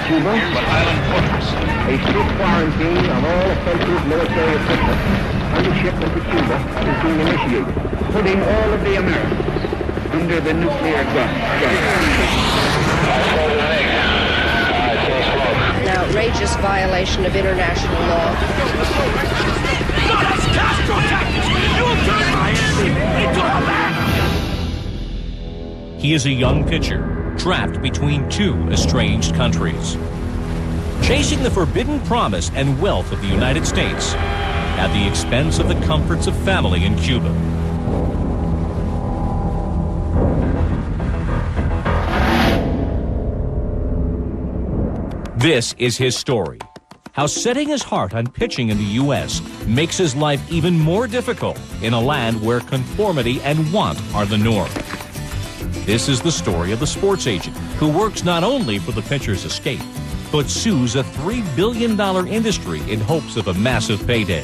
Cuba, a strict quarantine of all offensive military equipment under shipment to Cuba is being initiated, putting all of the Americans under the nuclear gun. An outrageous violation of international law. No, that's Castro tactics! You will turn Miami into Havana! He is a young pitcher, trapped between two estranged countries, chasing the forbidden promise and wealth of the United States at the expense of the comforts of family in Cuba. This is his story. How setting his heart on pitching in the U.S. makes his life even more difficult in a land where conformity and want are the norm. This is the story of the sports agent who works not only for the pitcher's escape, but sues a $3 billion industry in hopes of a massive payday.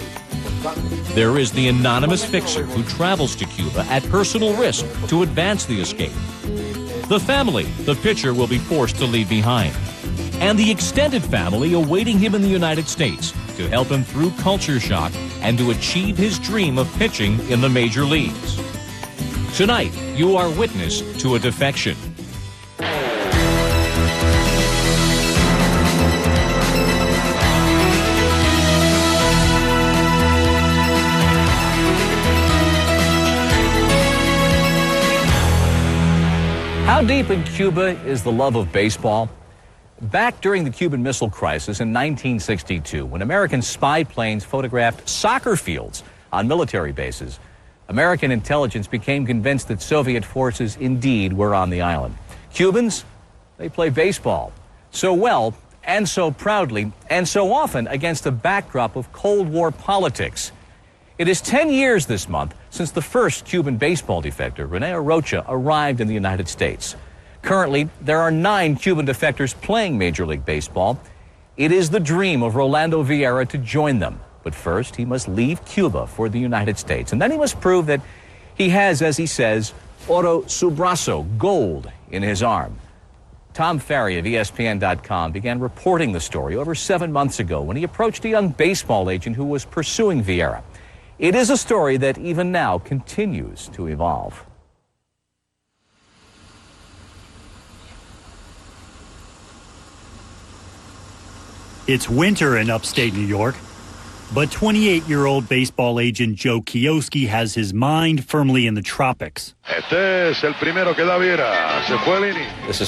There is the anonymous fixer who travels to Cuba at personal risk to advance the escape. The family the pitcher will be forced to leave behind. And the extended family awaiting him in the United States to help him through culture shock and to achieve his dream of pitching in the major leagues. Tonight, you are witness to a defection. How deep in Cuba is the love of baseball? Back during the Cuban Missile Crisis in 1962, when American spy planes photographed soccer fields on military bases, American intelligence became convinced that Soviet forces indeed were on the island. Cubans, they play baseball so well and so proudly and so often against a backdrop of Cold War politics. It is 10 years this month since the first Cuban baseball defector, Rene Rocha, arrived in the United States. Currently, there are 9 Cuban defectors playing Major League Baseball. It is the dream of Rolando Vieira to join them. But first, he must leave Cuba for the United States. And then he must prove that he has, as he says, oro su brazo, gold in his arm. Tom Ferry of ESPN.com began reporting the story over 7 months ago when he approached a young baseball agent who was pursuing Vieira. It is a story that even now continues to evolve. It's winter in upstate New York, but 28-year-old baseball agent Joe Kioski has his mind firmly in the tropics. This is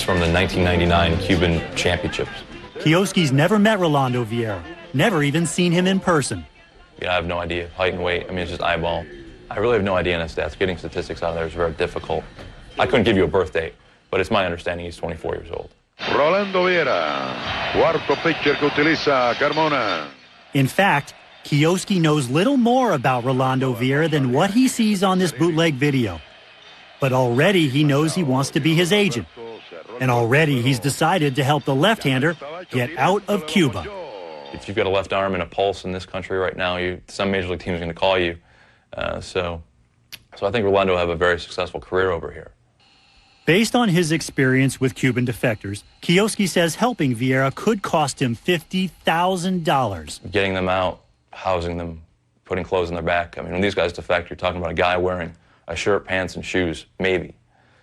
from the 1999 Cuban Championships. Kioski's never met Rolando Vieira, never even seen him in person. I have no idea, height and weight. I mean, it's just eyeball. I really have no idea on his stats. Getting statistics out of there is very difficult. I couldn't give you a birth date, but it's my understanding he's 24 years old. Rolando Vieira, cuarto pitcher que utiliza Carmona. In fact, Kioski knows little more about Rolando Vieira than what he sees on this bootleg video. But already he knows he wants to be his agent. And already he's decided to help the left-hander get out of Cuba. If you've got a left arm and a pulse in this country right now, some major league team is going to call you. So I think Rolando will have a very successful career over here. Based on his experience with Cuban defectors, Kioski says helping Vieira could cost him $50,000. Getting them out, housing them, putting clothes on their back. I mean, when these guys defect, you're talking about a guy wearing a shirt, pants, and shoes, maybe.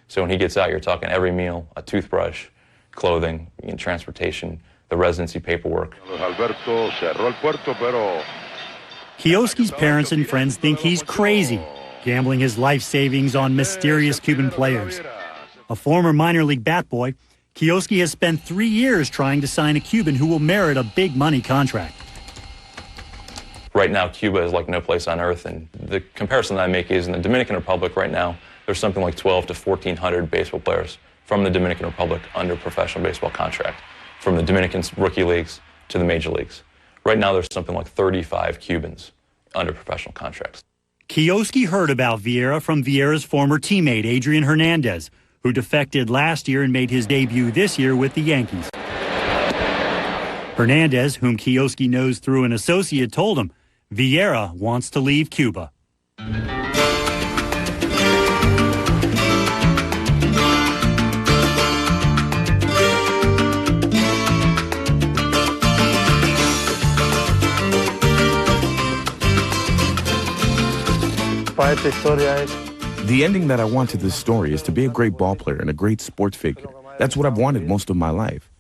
So when he gets out, you're talking every meal, a toothbrush, clothing, transportation, the residency paperwork. Kioski's parents and friends think he's crazy, gambling his life savings on mysterious Cuban players. A former minor league bat boy, Kioski has spent 3 years trying to sign a Cuban who will merit a big money contract. Right now, Cuba is like no place on earth, and the comparison that I make is in the Dominican Republic right now, there's something like 1,200 to 1,400 baseball players from the Dominican Republic under professional baseball contract, from the Dominican rookie leagues to the major leagues. Right now, there's something like 35 Cubans under professional contracts. Kioski heard about Vieira from Vieira's former teammate, Adrian Hernandez, who defected last year and made his debut this year with the Yankees. Hernandez, whom Kioski knows through an associate, told him Vieira wants to leave Cuba. The ending that I want to this story is to be a great ball player and a great sports figure. That's what I've wanted most of my life.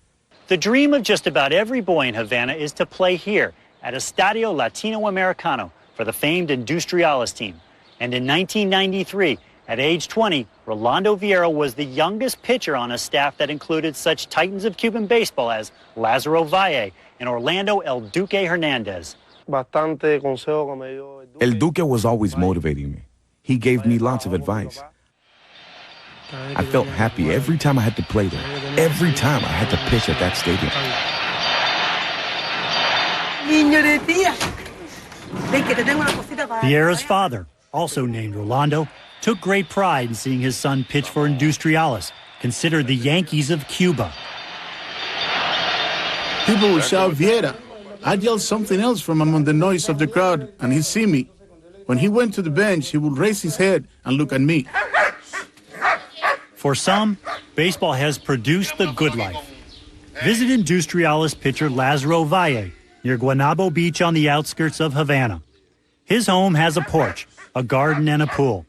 The dream of just about every boy in Havana is to play here at Estadio Latino Americano for the famed Industriales team. And in 1993, at age 20, Rolando Vieira was the youngest pitcher on a staff that included such titans of Cuban baseball as Lázaro Valle and Orlando El Duque Hernandez. El Duque was always motivating me. He gave me lots of advice. I felt happy every time I had to play there, every time I had to pitch at that stadium. Vieira's father, also named Rolando, took great pride in seeing his son pitch for Industriales, considered the Yankees of Cuba. People would shout Vieira. I'd yell something else from among the noise of the crowd, and he'd see me. When he went to the bench, he would raise his head and look at me. For some, baseball has produced the good life. Visit Industriales pitcher Lázaro Valle near Guanabo Beach on the outskirts of Havana. His home has a porch, a garden, and a pool.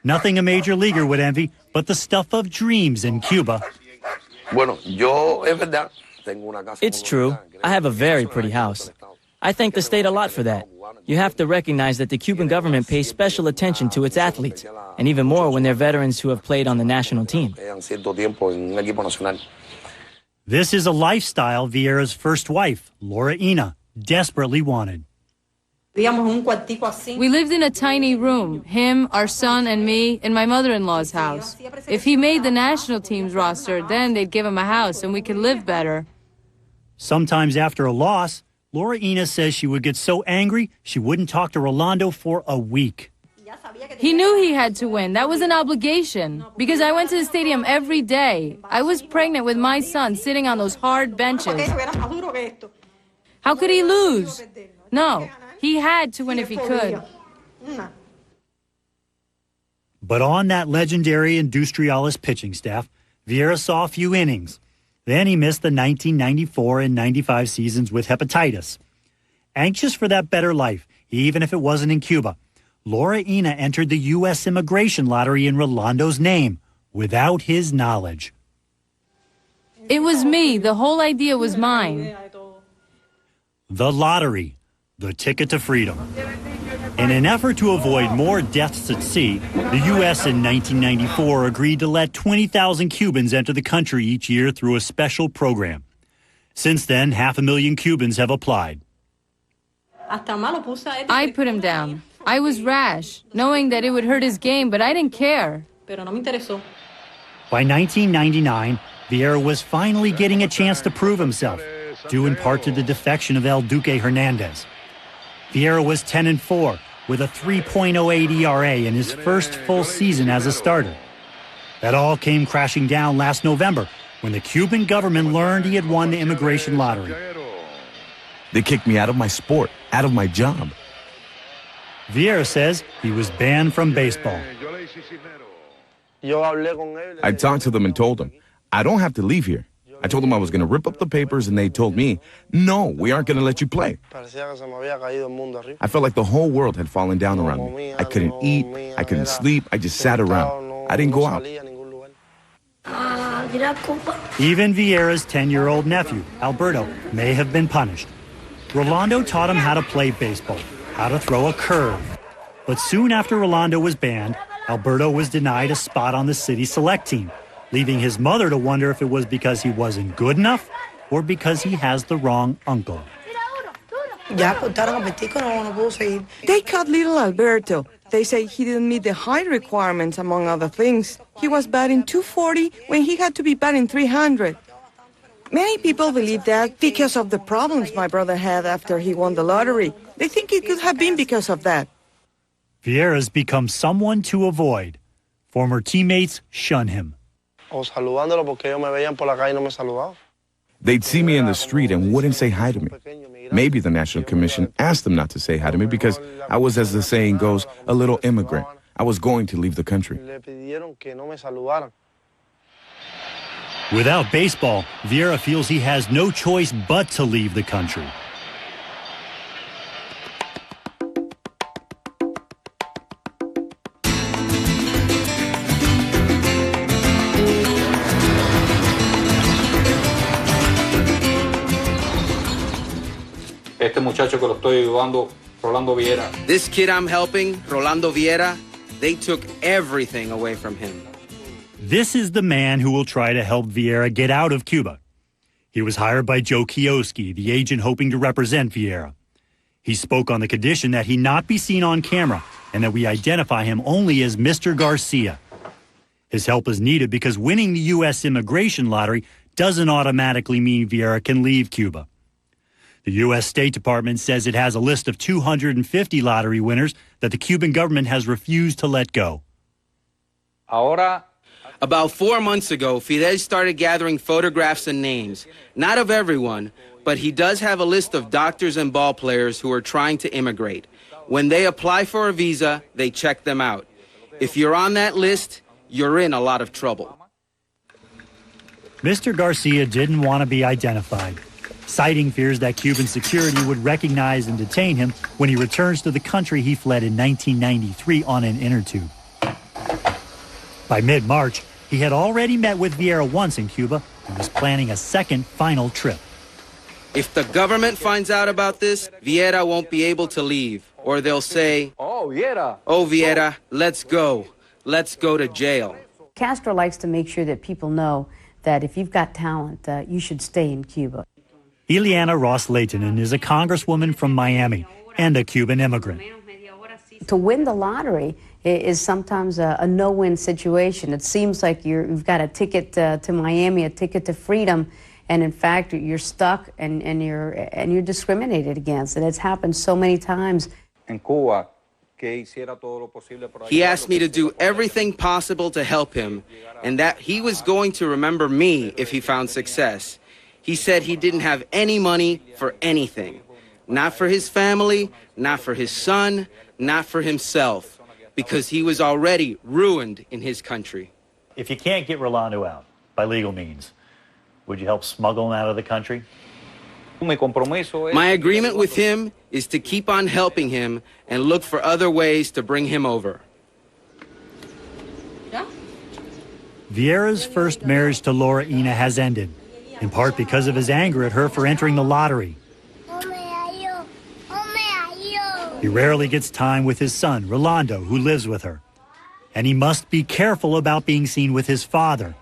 Nothing a major leaguer would envy, but the stuff of dreams in Cuba. It's true. I have a very pretty house. I thank the state a lot for that. You have to recognize that the Cuban government pays special attention to its athletes, and even more when they're veterans who have played on the national team. This is a lifestyle Vieira's first wife, Laura Ina, desperately wanted. We lived in a tiny room, him, our son, and me, in my mother-in-law's house. If he made the national team's roster, then they'd give him a house and we could live better. Sometimes after a loss, Laura Ina says she would get so angry she wouldn't talk to Rolando for a week. He knew he had to win. That was an obligation. Because I went to the stadium every day. I was pregnant with my son sitting on those hard benches. How could he lose? No, he had to win if he could. But on that legendary Industriales pitching staff, Vieira saw a few innings. Then he missed the 1994 and 95 seasons with hepatitis. Anxious for that better life, even if it wasn't in Cuba, Laura Ina entered the U.S. immigration lottery in Rolando's name without his knowledge. It was me. The whole idea was mine. The lottery, the ticket to freedom. In an effort to avoid more deaths at sea, the U.S. in 1994 agreed to let 20,000 Cubans enter the country each year through a special program. Since then, 500,000 Cubans have applied. I put him down. I was rash, knowing that it would hurt his game, but I didn't care. By 1999, Vieira was finally getting a chance to prove himself, due in part to the defection of El Duque Hernandez. Vieira was 10-4 with a 3.08 ERA in his first full season as a starter. That all came crashing down last November when the Cuban government learned he had won the immigration lottery. They kicked me out of my sport, out of my job. Vieira says he was banned from baseball. I talked to them and told them, I don't have to leave here. I told them I was going to rip up the papers, and they told me, no, we aren't going to let you play. I felt like the whole world had fallen down around me. I couldn't eat, I couldn't sleep, I just sat around. I didn't go out. Even Vieira's 10-year-old nephew, Alberto, may have been punished. Rolando taught him how to play baseball, how to throw a curve. But soon after Rolando was banned, Alberto was denied a spot on the city select team, leaving his mother to wonder if it was because he wasn't good enough or because he has the wrong uncle. They cut little Alberto. They say he didn't meet the height requirements, among other things. He was batting .240 when he had to be batting .300. Many people believe that because of the problems my brother had after he won the lottery. They think it could have been because of that. Vieira's become someone to avoid. Former teammates shun him. They'd see me in the street and wouldn't say hi to me. Maybe the National Commission asked them not to say hi to me because I was, as the saying goes, a little immigrant. I was going to leave the country. Without baseball, Vieira feels he has no choice but to leave the country. This kid I'm helping, Rolando Vieira, they took everything away from him. This is the man who will try to help Vieira get out of Cuba. He was hired by Joe Kioski, the agent hoping to represent Vieira. He spoke on the condition that he not be seen on camera and that we identify him only as Mr. Garcia. His help is needed because winning the U.S. immigration lottery doesn't automatically mean Vieira can leave Cuba. The U.S. State Department says it has a list of 250 lottery winners that the Cuban government has refused to let go. About 4 months ago, Fidel started gathering photographs and names, not of everyone, but he does have a list of doctors and ball players who are trying to immigrate. When they apply for a visa, they check them out. If you're on that list, you're in a lot of trouble. Mr. Garcia didn't want to be identified, citing fears that Cuban security would recognize and detain him when he returns to the country he fled in 1993 on an inner tube. By mid-March, he had already met with Vieira once in Cuba and was planning a second final trip. If the government finds out about this, Vieira won't be able to leave. Or they'll say, oh, Vieira, let's go. Let's go to jail. Castro likes to make sure that people know that if you've got talent, you should stay in Cuba. Ileana Ross-Leitonen is a congresswoman from Miami and a Cuban immigrant. To win the lottery is sometimes a no-win situation. It seems like you've got a ticket to Miami, a ticket to freedom, and in fact, you're stuck and you're discriminated against. And it's happened so many times. He asked me to do everything possible to help him, and that he was going to remember me if he found success. He said he didn't have any money for anything. Not for his family, not for his son, not for himself, because he was already ruined in his country. If you can't get Rolando out by legal means, would you help smuggle him out of the country? My agreement with him is to keep on helping him and look for other ways to bring him over. Vieira's first marriage to Laura Ina has ended, in part because of his anger at her for entering the lottery. He rarely gets time with his son, Rolando, who lives with her. And he must be careful about being seen with his father,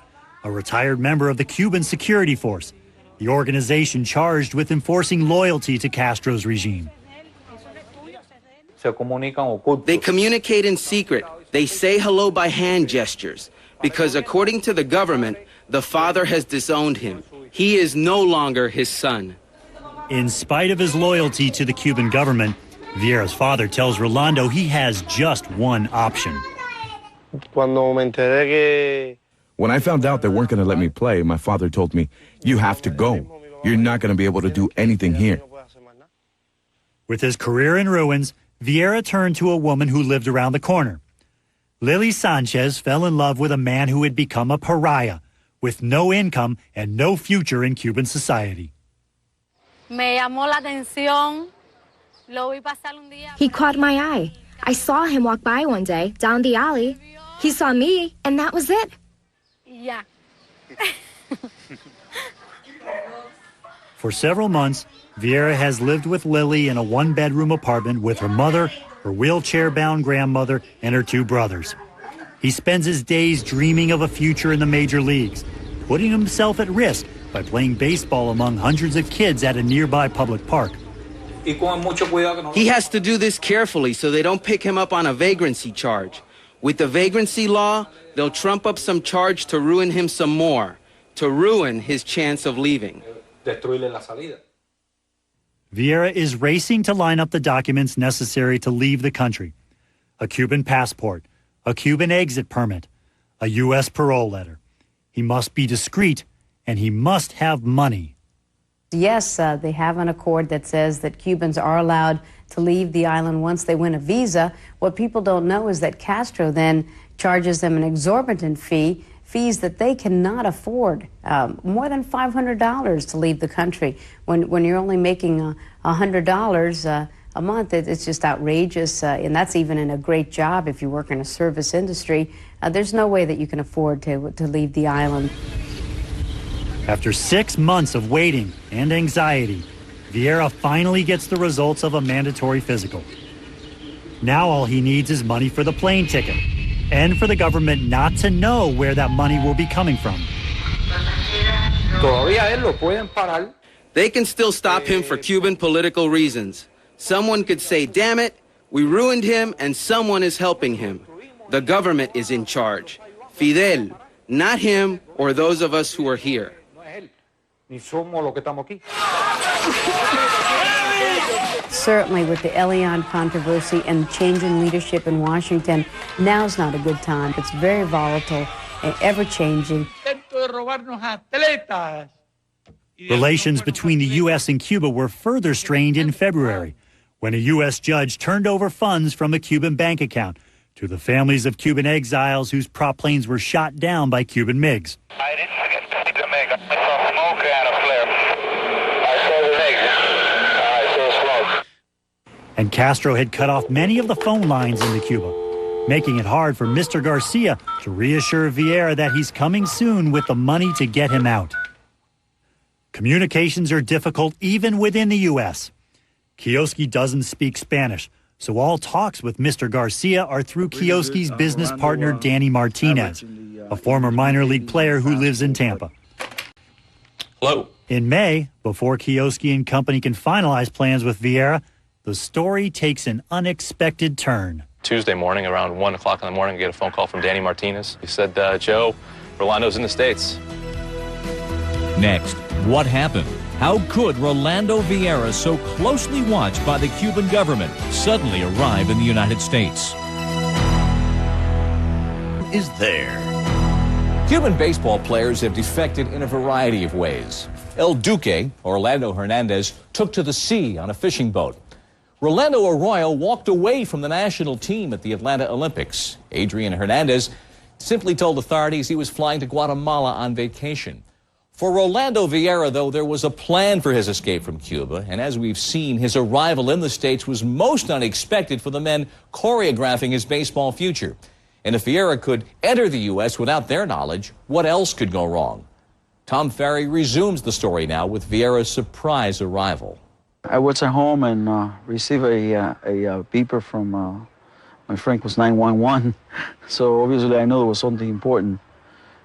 a retired member of the Cuban security force, the organization charged with enforcing loyalty to Castro's regime. They communicate in secret. They say hello by hand gestures, because according to the government, the father has disowned him. He is no longer his son. In spite of his loyalty to the Cuban government, Vieira's father tells Rolando he has just one option. When I found out they weren't going to let me play, my father told me, you have to go. You're not going to be able to do anything here. With his career in ruins, Vieira turned to a woman who lived around the corner. Lily Sanchez fell in love with a man who had become a pariah, with no income and no future in Cuban society. He caught my eye. I saw him walk by one day, down the alley. He saw me, and that was it. Yeah. For several months, Vieira has lived with Lily in a one-bedroom apartment with her mother, her wheelchair-bound grandmother, and her two brothers. He spends his days dreaming of a future in the major leagues, putting himself at risk by playing baseball among hundreds of kids at a nearby public park. He has to do this carefully so they don't pick him up on a vagrancy charge. With the vagrancy law, they'll trump up some charge to ruin him some more, to ruin his chance of leaving. Vieira is racing to line up the documents necessary to leave the country. A Cuban passport, a Cuban exit permit, a U.S. parole letter. He must be discreet, and he must have money. Yes, they have an accord that says that Cubans are allowed to leave the island once they win a visa. What people don't know is that Castro then charges them an exorbitant fee, fees that they cannot afford, more than $500 to leave the country. When you're only making $100 a month, it's just outrageous, and that's even in a great job if you work in a service industry. There's no way that you can afford to leave the island. After 6 months of waiting and anxiety, Vieira finally gets the results of a mandatory physical. Now all he needs is money for the plane ticket and for the government not to know where that money will be coming from. They can still stop him for Cuban political reasons. Someone could say, damn it, we ruined him and someone is helping him. The government is in charge. Fidel, not him or those of us who are here. Certainly with the Elian controversy and change in leadership in Washington, now's not a good time. It's very volatile and ever-changing. Relations between the U.S. and Cuba were further strained in February when a U.S. judge turned over funds from a Cuban bank account to the families of Cuban exiles whose prop planes were shot down by Cuban MiGs. I didn't see the MiG. I saw smoke and a flare. I saw the MiG. I saw smoke. And Castro had cut off many of the phone lines into Cuba, making it hard for Mr. Garcia to reassure Vieira that he's coming soon with the money to get him out. Communications are difficult even within the U.S. Kioski doesn't speak Spanish, so all talks with Mr. Garcia are through Kioski's business partner, Danny Martinez, a former minor league player who lives in Tampa. Hello. In May, before Kioski and company can finalize plans with Vieira, the story takes an unexpected turn. Tuesday morning, around 1 o'clock in the morning, I get a phone call from Danny Martinez. He said, Joe, Rolando's in the States. Next, what happened? How could Rolando Vieira, so closely watched by the Cuban government, suddenly arrive in the United States? Is there? Cuban baseball players have defected in a variety of ways. El Duque, Orlando Hernandez, took to the sea on a fishing boat. Rolando Arroyo walked away from the national team at the Atlanta Olympics. Adrian Hernandez simply told authorities he was flying to Guatemala on vacation. For Rolando Vieira, though, there was a plan for his escape from Cuba, and as we've seen, his arrival in the States was most unexpected for the men choreographing his baseball future. And if Vieira could enter the U.S. without their knowledge, what else could go wrong? Tom Ferry resumes the story now with Vieira's surprise arrival. I was at home and received a beeper from my friend, was 911. So obviously I knew there was something important.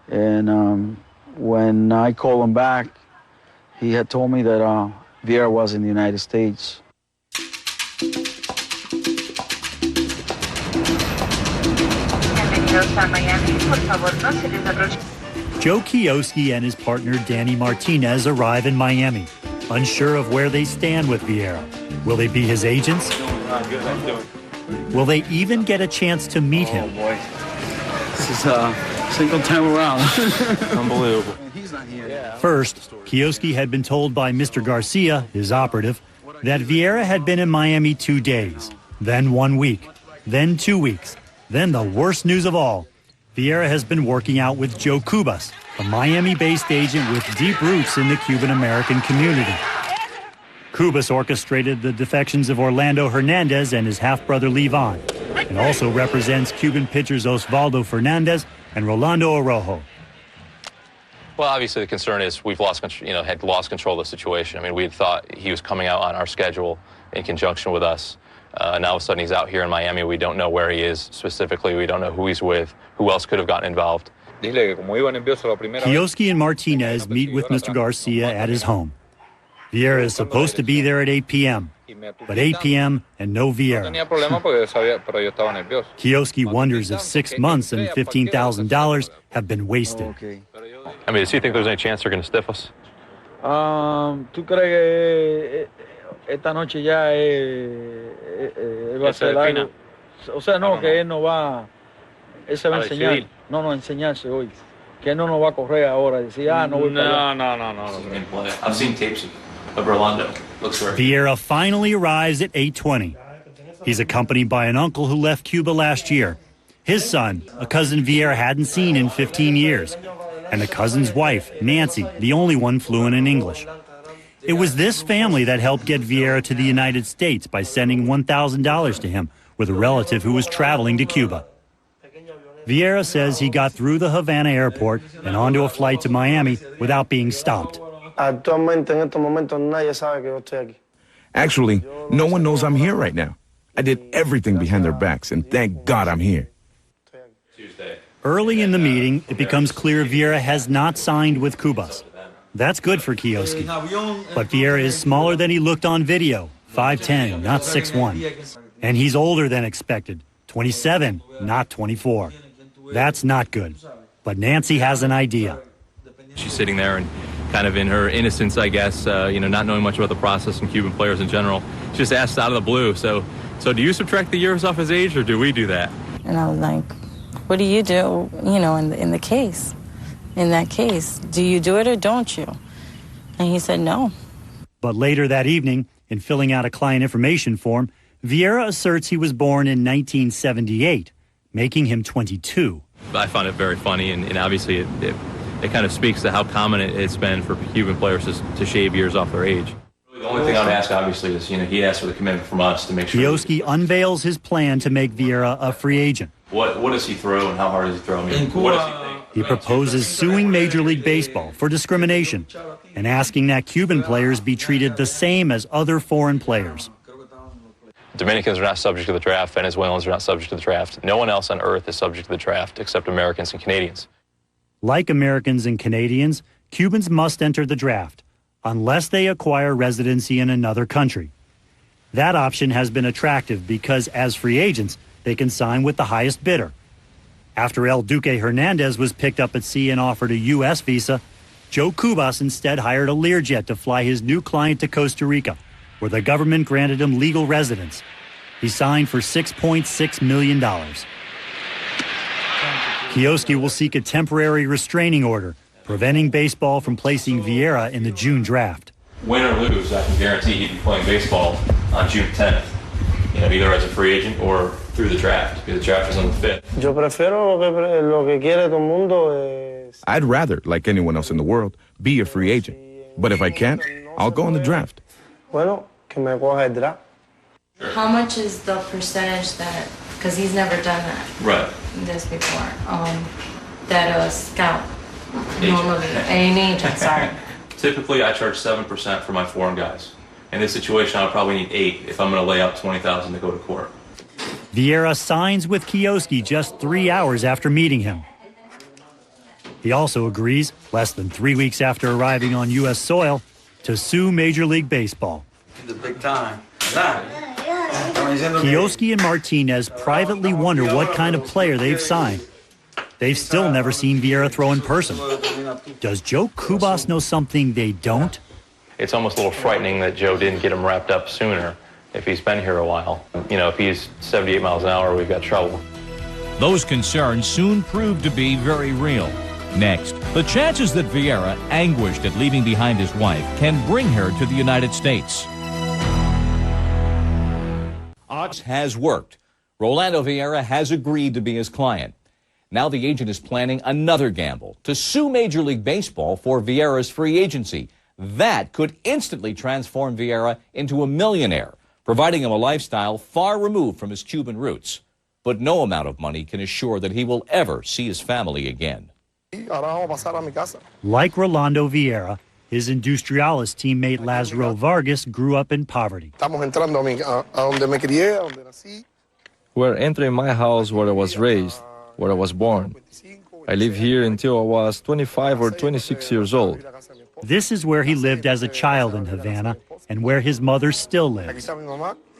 And when I called him back, he had told me that Vieira was in the United States. Joe Kioski and his partner Danny Martinez arrive in Miami, unsure of where they stand with Vieira. Will they be his agents? Will they even get a chance to meet him? Oh boy, this is single time around. Unbelievable. First, Kioski had been told by Mr. Garcia, his operative, that Vieira had been in Miami 2 days, then 1 week, then 2 weeks, then the worst news of all. Vieira has been working out with Joe Cubas, a Miami-based agent with deep roots in the Cuban-American community. Cubas orchestrated the defections of Orlando Hernandez and his half-brother Levon, and also represents Cuban pitchers Osvaldo Fernandez and Rolando Araujo. Well, obviously the concern is we've lost control of the situation. I mean, we had thought he was coming out on our schedule in conjunction with us. Now all of a sudden he's out here in Miami. We don't know where he is specifically. We don't know who he's with, who else could have gotten involved. Kioski and Martinez meet with Mr. Garcia at his home. Vieira is supposed to be there at 8 p.m., but 8 p.m. and no Vieira. Kioski wonders if 6 months and $15,000 have been wasted. I mean, does he think there's any chance they're going to stiff us? ¿Tú crees que esta noche ya va a ser algo? O sea, no, que él no va, él se va a enseñar. No, enseñarse hoy. Que él no nos va a correr ahora. Decir, no voy para allá. No. I've seen tapes of Rolando. Looks very... Vieira finally arrives at 8:20. He's accompanied by an uncle who left Cuba last year. His son, a cousin Vieira hadn't seen in 15 years. And the cousin's wife, Nancy, the only one fluent in English. It was this family that helped get Vieira to the United States by sending $1,000 to him with a relative who was traveling to Cuba. Vieira says he got through the Havana airport and onto a flight to Miami without being stopped. Actually, no one knows I'm here right now. I did everything behind their backs, and thank God I'm here. Early in the meeting, it becomes clear Vieira has not signed with Cubas. That's good for Kioski. But Vieira is smaller than he looked on video, 5'10", not 6'1". And he's older than expected, 27, not 24. That's not good. But Nancy has an idea. She's sitting there and kind of in her innocence, I guess, not knowing much about the process and Cuban players in general. She just asked out of the blue, so do you subtract the years off his age, or do we do that? And I was like, what do you do, in the case? In that case, do you do it or don't you? And he said no. But later that evening, in filling out a client information form, Vieira asserts he was born in 1978, making him 22. I found it very funny, and obviously it kind of speaks to how common it's been for Cuban players to shave years off their age. The only thing I would ask, obviously, is, he asked for the commitment from us to make sure. Kioski unveils his plan to make Vieira a free agent. What does he throw, and how hard does he throw? What does he think? He proposes suing Major League Baseball for discrimination and asking that Cuban players be treated the same as other foreign players. Dominicans are not subject to the draft. Venezuelans are not subject to the draft. No one else on earth is subject to the draft except Americans and Canadians. Like Americans and Canadians, Cubans must enter the draft unless they acquire residency in another country. That option has been attractive because as free agents, they can sign with the highest bidder. After El Duque Hernandez was picked up at sea and offered a U.S. visa, Joe Cubas instead hired a Learjet to fly his new client to Costa Rica, where the government granted him legal residence. He signed for $6.6 million. Kioski will seek a temporary restraining order, preventing baseball from placing Vieira in the June draft. Win or lose, I can guarantee he'd be playing baseball on June 10th, either as a free agent or through the draft, because the draft is on the 5th. I'd rather, like anyone else in the world, be a free agent. But if I can't, I'll go in the draft. How much is the percentage that, because he's never done that, right, this before, that a scout normally, an agent, sorry. Typically, I charge 7% for my foreign guys. In this situation, I'll probably need 8 if I'm going to lay out $20,000 to go to court. Vieira signs with Kioski just 3 hours after meeting him. He also agrees, less than 3 weeks after arriving on U.S. soil, to sue Major League Baseball. The big time. Kioski and Martinez privately wonder what kind of player they've signed. They've still never seen Vieira throw in person. Does Joe Cubas know something they don't? It's almost a little frightening that Joe didn't get him wrapped up sooner if he's been here a while. If he's 78 miles an hour, we've got trouble. Those concerns soon proved to be very real. Next, the chances that Vieira, anguished at leaving behind his wife, can bring her to the United States. Ox has worked. Rolando Vieira has agreed to be his client. Now the agent is planning another gamble, to sue Major League Baseball for Vieira's free agency. That could instantly transform Vieira into a millionaire, providing him a lifestyle far removed from his Cuban roots. But no amount of money can assure that he will ever see his family again. Like Rolando Vieira, his Industriales teammate Lazaro Vargas grew up in poverty. We're entering my house where I was raised, where I was born. I lived here until I was 25 or 26 years old. This is where he lived as a child in Havana and where his mother still lives.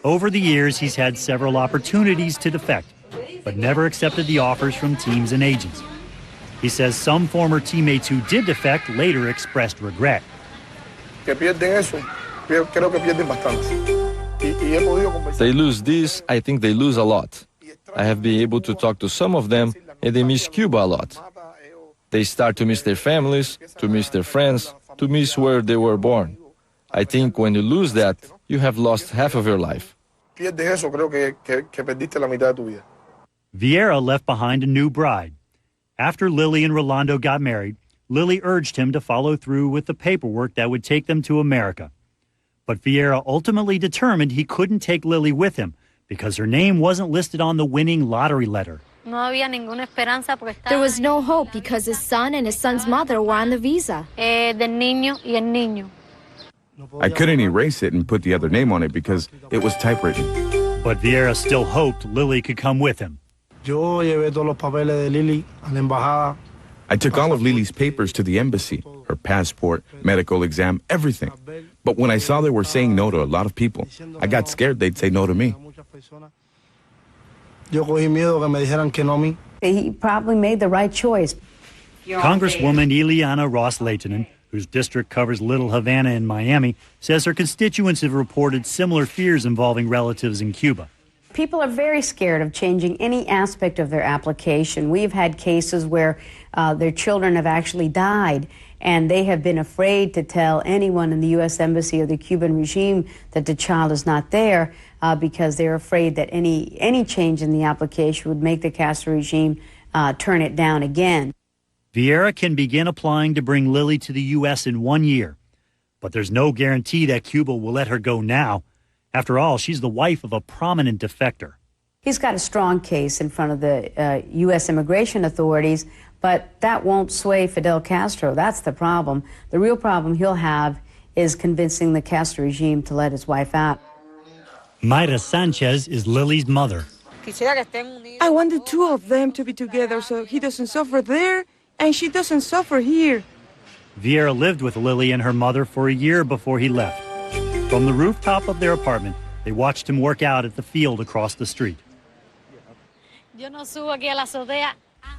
Over the years, he's had several opportunities to defect, but never accepted the offers from teams and agents. He says some former teammates who did defect later expressed regret. They lose this, I think they lose a lot. I have been able to talk to some of them, and they miss Cuba a lot. They start to miss their families, to miss their friends, to miss where they were born. I think when you lose that, you have lost half of your life. Vieira left behind a new bride. After Lily and Rolando got married, Lily urged him to follow through with the paperwork that would take them to America. But Vieira ultimately determined he couldn't take Lily with him because her name wasn't listed on the winning lottery letter. There was no hope because his son and his son's mother were on the visa. I couldn't erase it and put the other name on it because it was typewritten. But Vieira still hoped Lily could come with him. I took all of Lily's papers to the embassy, her passport, medical exam, everything. But when I saw they were saying no to a lot of people, I got scared they'd say no to me. He probably made the right choice. Congresswoman Ileana Ross-Lehtinen, whose district covers Little Havana in Miami, says her constituents have reported similar fears involving relatives in Cuba. People are very scared of changing any aspect of their application. We've had cases where their children have actually died, and they have been afraid to tell anyone in the U.S. Embassy or the Cuban regime that the child is not there because they're afraid that any change in the application would make the Castro regime turn it down again. Vieira can begin applying to bring Lily to the U.S. in 1 year, but there's no guarantee that Cuba will let her go now. After all, she's the wife of a prominent defector. He's got a strong case in front of the U.S. immigration authorities, but that won't sway Fidel Castro. That's the problem. The real problem he'll have is convincing the Castro regime to let his wife out. Mayra Sanchez is Lily's mother. I want the two of them to be together so he doesn't suffer there and she doesn't suffer here. Vieira lived with Lily and her mother for a year before he left. From the rooftop of their apartment, they watched him work out at the field across the street.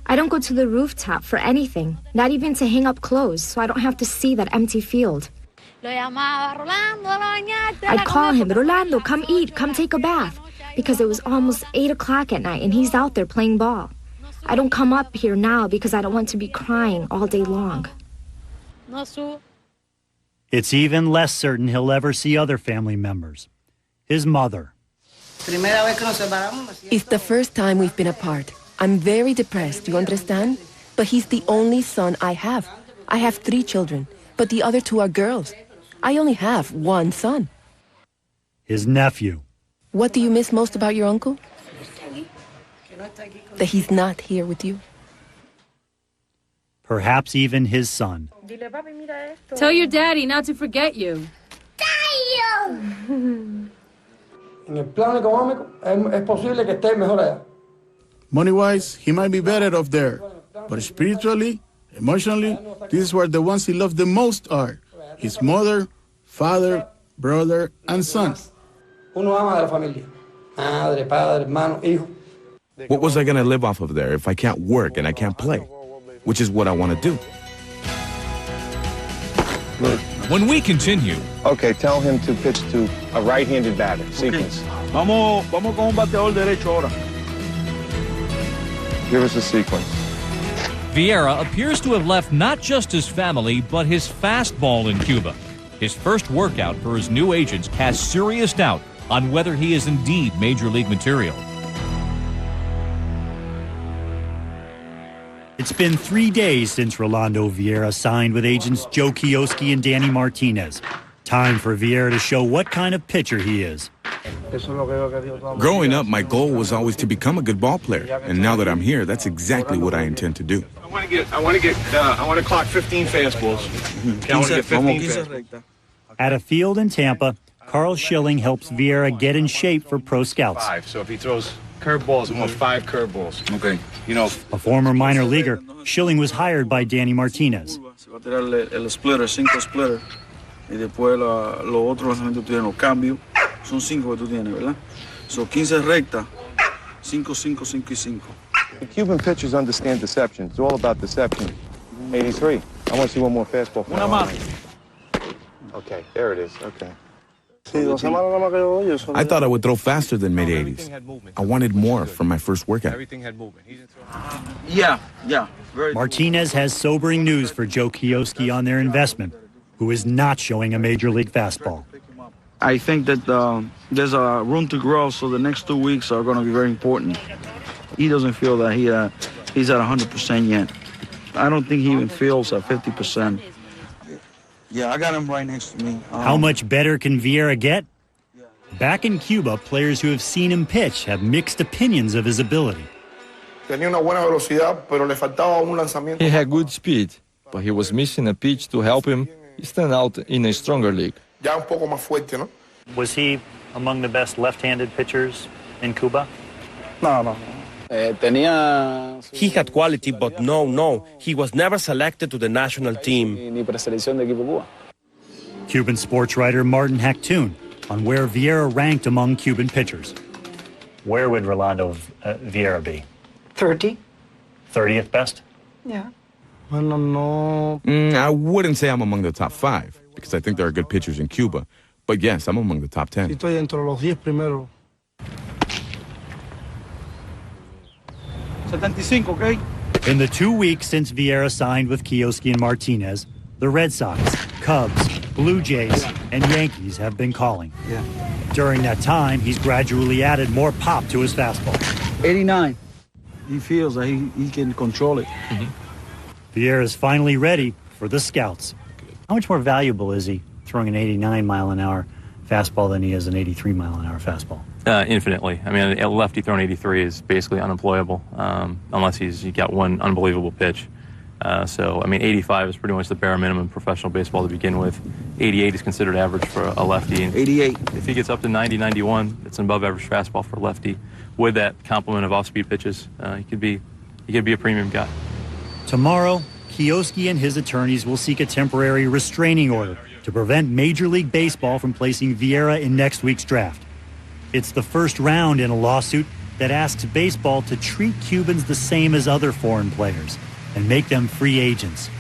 I don't go to the rooftop for anything, not even to hang up clothes, so I don't have to see that empty field. I'd call him, Rolando, come eat, come take a bath, because it was almost 8 o'clock at night and he's out there playing ball. I don't come up here now because I don't want to be crying all day long. It's even less certain he'll ever see other family members. His mother. It's the first time we've been apart. I'm very depressed, you understand? But he's the only son I have. I have 3 children, but the other 2 are girls. I only have 1 son. His nephew. What do you miss most about your uncle? That he's not here with you. Perhaps even his son. Tell your daddy not to forget you. Money-wise, he might be better off there. But spiritually, emotionally, this is where the ones he loved the most are. His mother, father, brother, and son. What was I going to live off of there if I can't work and I can't play? Which is what I want to do. When we continue... Okay, tell him to pitch to a right-handed batter. Sequence. Vamos con un bateador derecho ahora. Give us a sequence. Vieira appears to have left not just his family, but his fastball in Cuba. His first workout for his new agents casts serious doubt on whether he is indeed major league material. It's been 3 days since Rolando Vieira signed with agents Joe Kioski and Danny Martinez. Time for Vieira to show what kind of pitcher he is. Growing up, my goal was always to become a good ball player. And now that I'm here, that's exactly what I intend to do. I want to clock 15 fastballs. I want to get 15 fastballs. At a field in Tampa, Carl Schilling helps Vieira get in shape for pro scouts. 5, so if he throws curveballs, I want 5 curveballs. Okay. You know, a former minor leaguer, Schilling was hired by Danny Martinez. El splitter, 5 splitter. Y después los otros lanzamientos tú tienes los cambios. Son 5 que tú tienes, ¿verdad? So 15 recta, 5, 5, 5 y 5. The Cuban pitchers understand deception. It's all about deception. 83. I want to see one more fastball. Una más. Okay, there it is. Okay. I thought I would throw faster than mid-80s. I wanted more from my first workout. Everything had movement. Yeah. Martinez has sobering news for Joe Kioski on their investment, who is not showing a major league fastball. I think that there's a room to grow, so the next 2 weeks are going to be very important. He doesn't feel that he's at 100% yet. I don't think he even feels at 50%. Yeah, I got him right next to me. How much better can Vieira get? Back in Cuba, players who have seen him pitch have mixed opinions of his ability. Tenía una buena velocidad, pero le faltaba un lanzamiento. He had good speed, but he was missing a pitch to help him stand out in a stronger league. Ya un poco más fuerte, ¿no? Was he among the best left-handed pitchers in Cuba? No. He had quality, but no, he was never selected to the national team. Cuban sports writer Martin Hactoon on where Vieira ranked among Cuban pitchers. Where would Rolando Vieira be? 30. 30th best? Yeah. I wouldn't say I'm among the top 5, because I think there are good pitchers in Cuba. But yes, I'm among the top 10. Estoy entre los 10 primeros. 75, okay? In the 2 weeks since Vieira signed with Kioski and Martinez, the Red Sox, Cubs, Blue Jays, and Yankees have been calling. Yeah. During that time, he's gradually added more pop to his fastball. 89. He feels that he can control it. Vieira's finally ready for the scouts. How much more valuable is he throwing an 89-mile-an-hour fastball than he is an 83-mile-an-hour fastball? Infinitely. I mean, a lefty throwing 83 is basically unemployable unless he's got one unbelievable pitch. So, I mean, 85 is pretty much the bare minimum professional baseball to begin with. 88 is considered average for a lefty. And 88. If he gets up to 90, 91, it's an above-average fastball for a lefty. With that complement of off-speed pitches, he could be a premium guy. Tomorrow, Kioski and his attorneys will seek a temporary restraining order to prevent Major League Baseball from placing Vieira in next week's draft. It's the first round in a lawsuit that asks baseball to treat Cubans the same as other foreign players and make them free agents.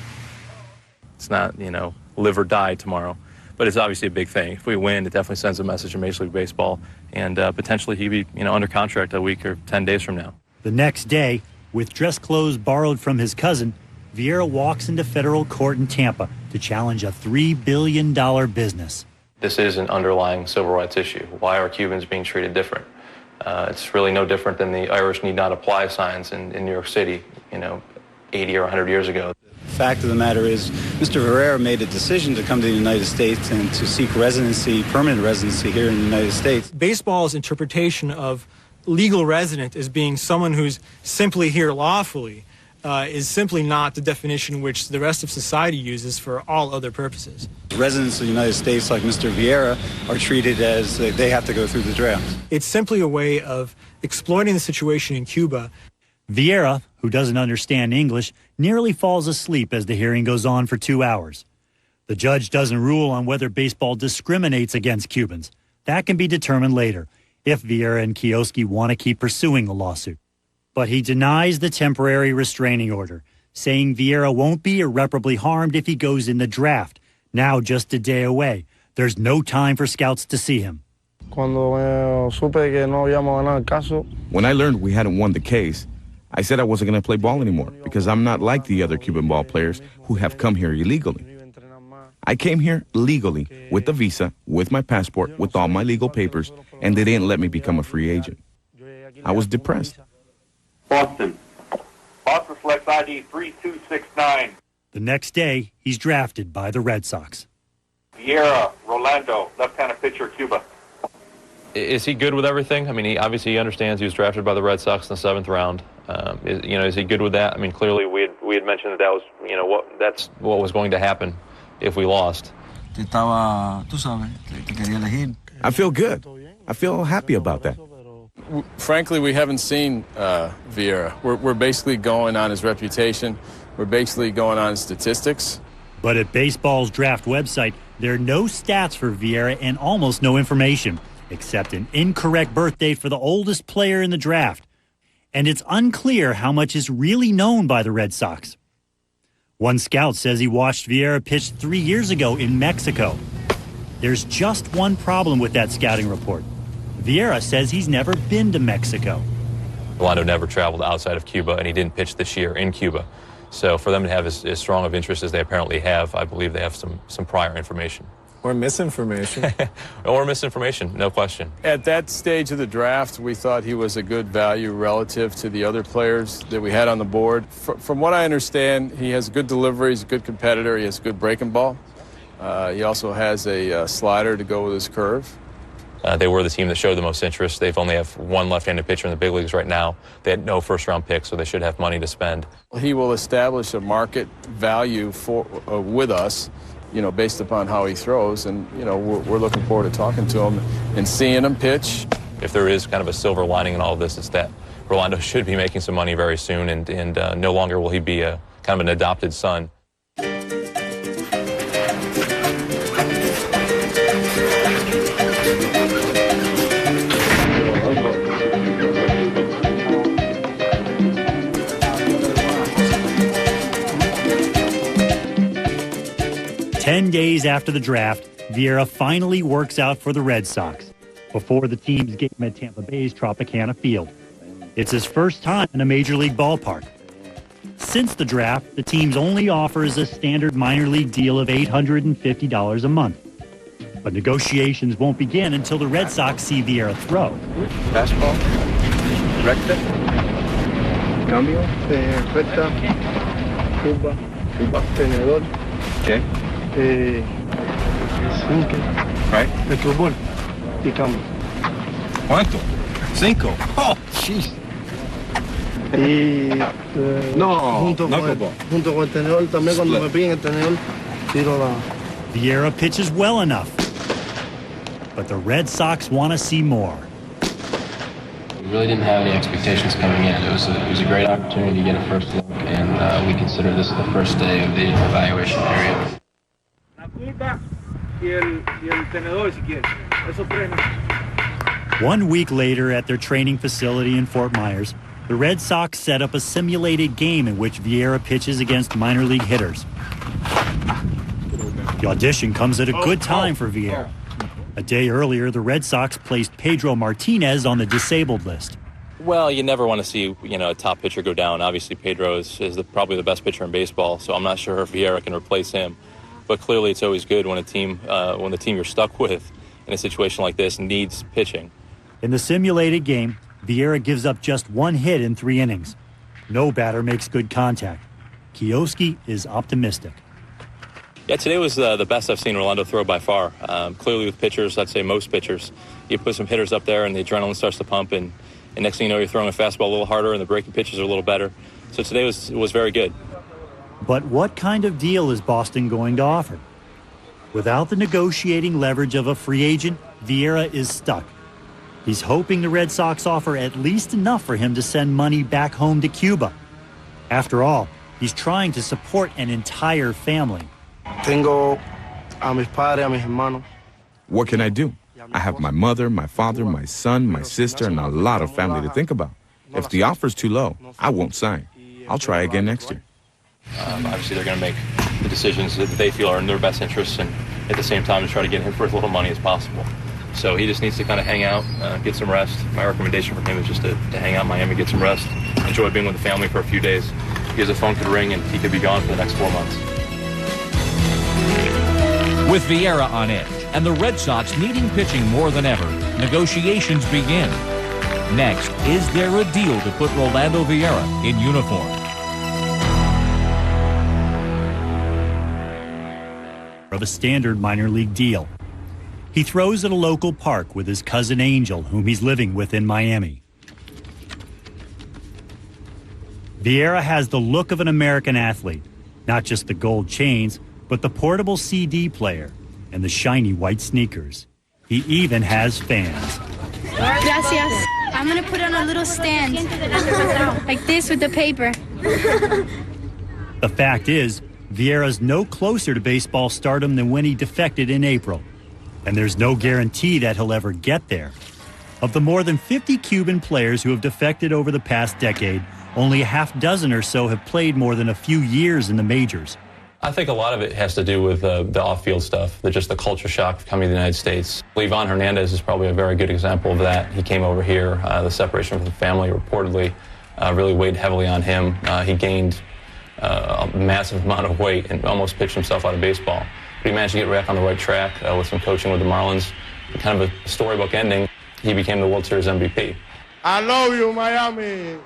It's not, live or die tomorrow, but it's obviously a big thing. If we win, it definitely sends a message to Major League Baseball, and potentially he'd be, under contract a week or 10 days from now. The next day, with dress clothes borrowed from his cousin, Vieira walks into federal court in Tampa to challenge a $3 billion business. This is an underlying civil rights issue. Why are Cubans being treated different? It's really no different than the Irish need not apply signs in New York City, 80 or 100 years ago. Fact of the matter is, Mr. Herrera made a decision to come to the United States and to seek residency, permanent residency here in the United States. Baseball's interpretation of legal resident as being someone who's simply here lawfully is simply not the definition which the rest of society uses for all other purposes. Residents of the United States, like Mr. Vieira, are treated as they have to go through the draft. It's simply a way of exploiting the situation in Cuba. Vieira, who doesn't understand English, nearly falls asleep as the hearing goes on for 2 hours. The judge doesn't rule on whether baseball discriminates against Cubans. That can be determined later, if Vieira and Kioski want to keep pursuing the lawsuit. But he denies the temporary restraining order, saying Vieira won't be irreparably harmed if he goes in the draft, now just a day away. There's no time for scouts to see him. When I learned we hadn't won the case, I said I wasn't going to play ball anymore because I'm not like the other Cuban ball players who have come here illegally. I came here legally, with a visa, with my passport, with all my legal papers, and they didn't let me become a free agent. I was depressed. Boston selects ID 3269. The next day, he's drafted by the Red Sox. Vieira, Rolando, left-handed pitcher, Cuba. Is he good with everything? I mean, he obviously understands he was drafted by the Red Sox in the 7th round. Is he good with that? I mean, clearly we had mentioned that was, that's what was going to happen if we lost. I feel good. I feel happy about that. Frankly, we haven't seen Vieira. We're basically going on his reputation. We're basically going on his statistics. But at baseball's draft website, there are no stats for Vieira and almost no information, except an incorrect birth date for the oldest player in the draft. And it's unclear how much is really known by the Red Sox. One scout says he watched Vieira pitch 3 years ago in Mexico. There's just one problem with that scouting report. Vieira says he's never been to Mexico. Rolando never traveled outside of Cuba, and he didn't pitch this year in Cuba. So for them to have as strong of interest as they apparently have, I believe they have some prior information. Or misinformation. Or misinformation, no question. At that stage of the draft, we thought he was a good value relative to the other players that we had on the board. From what I understand, he has good delivery, he's a good competitor, he has good breaking ball. He also has a slider to go with his curve. They were the team that showed the most interest. They've only have one left-handed pitcher in the big leagues right now. They had no first-round picks, so they should have money to spend. He will establish a market value with us, based upon how he throws, and we're looking forward to talking to him and seeing him pitch. If there is kind of a silver lining in all of this, it's that Rolando should be making some money very soon, and no longer will he be a kind of an adopted son. 10 days after the draft, Vieira finally works out for the Red Sox before the team's game at Tampa Bay's Tropicana Field. It's his first time in a major league ballpark. Since the draft, the team only offers a standard minor league deal of $850 a month. But negotiations won't begin until the Red Sox see Vieira throw. Fastball, recta, cambio, recta, Cuba, tenedor. Okay. Right. Fútbol y cambio. ¿Cuánto? 5. Oh, jeez. Y junto con el tenedor también cuando me piden el tenedor tiro la. Vieira pitches well enough, but the Red Sox want to see more. We really didn't have any expectations coming in. It was a great opportunity to get a first look, and we consider this the first day of the evaluation period. tenedor si quieres. Esos tres. 1 week later at their training facility in Fort Myers, the Red Sox set up a simulated game in which Vieira pitches against minor league hitters. The audition comes at a good time for Vieira. A day earlier, the Red Sox placed Pedro Martinez on the disabled list. Well, you never want to see, a top pitcher go down. Obviously, Pedro is probably the best pitcher in baseball, so I'm not sure if Vieira can replace him. But clearly, it's always good when the team you're stuck with in a situation like this needs pitching. In the simulated game, Vieira gives up just 1 hit in 3 innings. No batter makes good contact. Kioski is optimistic. Yeah, today was the best I've seen Rolando throw by far. Clearly with pitchers, I'd say most pitchers, you put some hitters up there and the adrenaline starts to pump, and next thing you know, you're throwing a fastball a little harder and the breaking pitches are a little better. So today was very good. But what kind of deal is Boston going to offer? Without the negotiating leverage of a free agent, Vieira is stuck. He's hoping the Red Sox offer at least enough for him to send money back home to Cuba. After all, he's trying to support an entire family. Tengo a mis padres, a mis hermanos. What can I do? I have my mother, my father, my son, my sister, and a lot of family to think about. If the offer's too low, I won't sign. I'll try again next year. Obviously, they're going to make the decisions that they feel are in their best interests, and at the same time to try to get him for as little money as possible. So he just needs to kind of hang out, get some rest. My recommendation for him is just to hang out in Miami, get some rest, enjoy being with the family for a few days. Because the phone could ring and he could be gone for the next 4 months. With Vieira on edge and the Red Sox needing pitching more than ever, negotiations begin. Next, is there a deal to put Rolando Vieira in uniform? Of a standard minor league deal. He throws at a local park with his cousin Angel, whom he's living with in Miami. Vieira has the look of an American athlete, not just the gold chains, but the portable CD player and the shiny white sneakers. He even has fans. Gracias. I'm going to put on a little stand, like this with the paper. The fact is, Vieira's no closer to baseball stardom than when he defected in April. And there's no guarantee that he'll ever get there. Of the more than 50 Cuban players who have defected over the past decade, only a half dozen or so have played more than a few years in the majors. I think a lot of it has to do with the off-field stuff, just the culture shock of coming to the United States. Livan Hernandez is probably a very good example of that. He came over here. The separation from the family reportedly really weighed heavily on him. He gained a massive amount of weight and almost pitched himself out of baseball. But he managed to get back on the right track with some coaching with the Marlins. Kind of a storybook ending. He became the World Series MVP. I love you, Miami.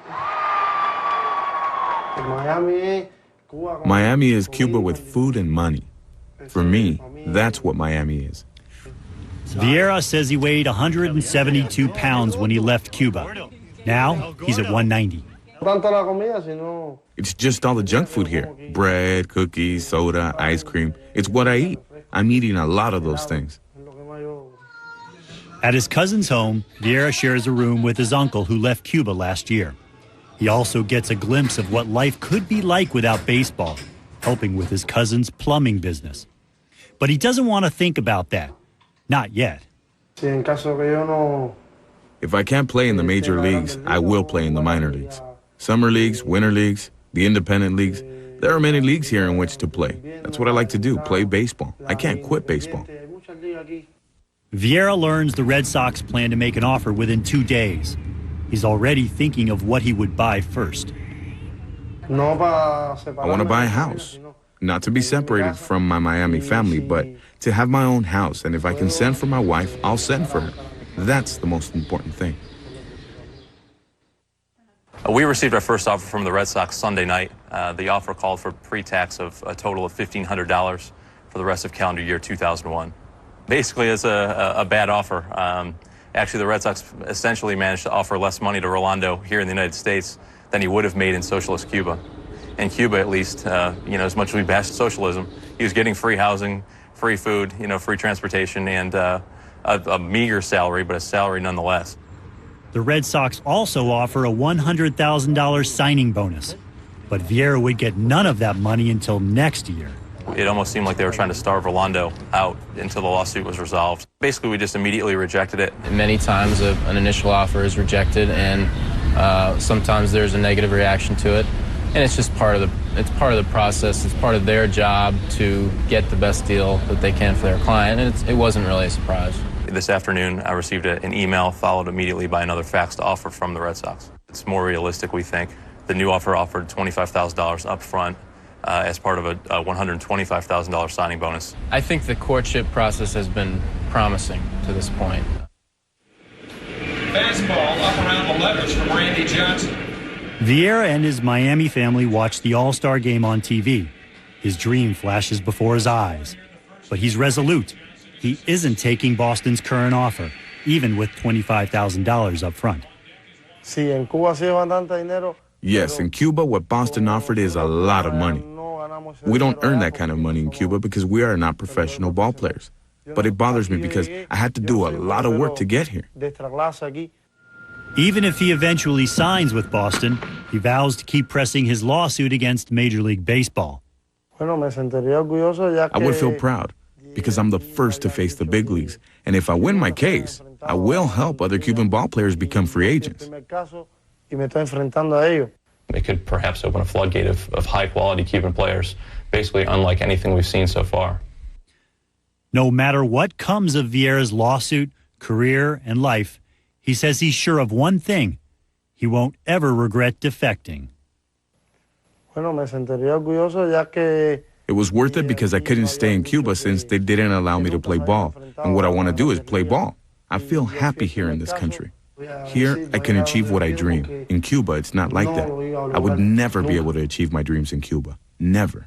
Miami is Cuba with food and money. For me, that's what Miami is. Vieira says he weighed 172 pounds when he left Cuba. Now he's at 190. It's just all the junk food here. Bread, cookies, soda, ice cream. It's what I eat. I'm eating a lot of those things. At his cousin's home, Vieira shares a room with his uncle who left Cuba last year. He also gets a glimpse of what life could be like without baseball, helping with his cousin's plumbing business. But he doesn't want to think about that. Not yet. If I can't play in the major leagues, I will play in the minor leagues. Summer leagues, winter leagues, the independent leagues. There are many leagues here in which to play. That's what I like to do, play baseball. I can't quit baseball. Vieira learns the Red Sox plan to make an offer within 2 days. He's already thinking of what he would buy first. I want to buy a house. Not to be separated from my Miami family, but to have my own house. And if I can send for my wife, I'll send for her. That's the most important thing. We received our first offer from the Red Sox Sunday night. The offer called for pre-tax of a total of $1,500 for the rest of calendar year 2001. Basically, it's a bad offer. Actually, the Red Sox essentially managed to offer less money to Rolando here in the United States than he would have made in socialist Cuba. In Cuba, at least, as much as we bashed socialism, he was getting free housing, free food, free transportation, and a meager salary, but a salary nonetheless. The Red Sox also offer a $100,000 signing bonus, but Vieira would get none of that money until next year. It almost seemed like they were trying to starve Rolando out until the lawsuit was resolved. Basically, we just immediately rejected it. Many times an initial offer is rejected, and sometimes there's a negative reaction to it. And it's just part of the process. It's part of their job to get the best deal that they can for their client, and it wasn't really a surprise. This afternoon, I received an email followed immediately by another faxed offer from the Red Sox. It's more realistic, we think. The new offer offered $25,000 up front as part of a $125,000 signing bonus. I think the courtship process has been promising to this point. Fastball up around the letters from Randy Johnson. Vieira and his Miami family watch the All-Star game on TV. His dream flashes before his eyes. But he's resolute. He isn't taking Boston's current offer, even with $25,000 up front. Yes, in Cuba, what Boston offered is a lot of money. We don't earn that kind of money in Cuba because we are not professional ball players. But it bothers me because I had to do a lot of work to get here. Even if he eventually signs with Boston, he vows to keep pressing his lawsuit against Major League Baseball. I would feel proud because I'm the first to face the big leagues. And if I win my case, I will help other Cuban ball players become free agents. It could perhaps open a floodgate of high-quality Cuban players, basically unlike anything we've seen so far. No matter what comes of Vieira's lawsuit, career, and life, he says he's sure of one thing: he won't ever regret defecting. It was worth it because I couldn't stay in Cuba since they didn't allow me to play ball. And what I want to do is play ball. I feel happy here in this country. Here, I can achieve what I dream. In Cuba, it's not like that. I would never be able to achieve my dreams in Cuba. Never.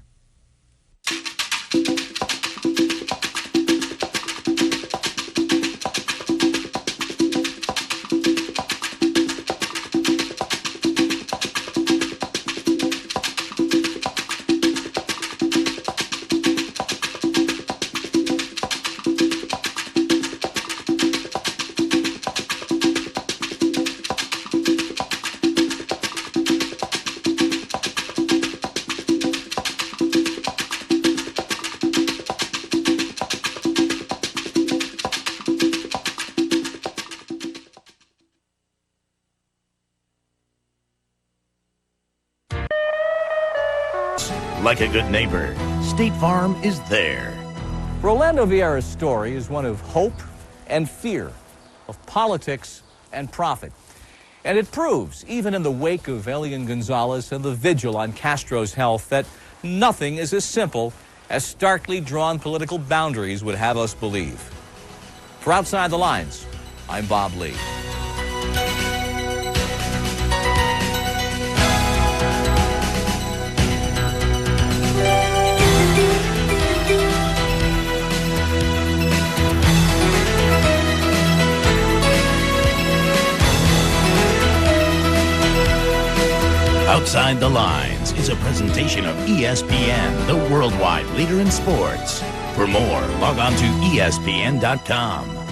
Like a good neighbor, State Farm is there. Rolando Vieira's story is one of hope and fear, of politics and profit. And it proves, even in the wake of Elian Gonzalez and the vigil on Castro's health, that nothing is as simple as starkly drawn political boundaries would have us believe. For Outside the Lines, I'm Bob Lee. Outside the Lines is a presentation of ESPN, the worldwide leader in sports. For more, log on to ESPN.com.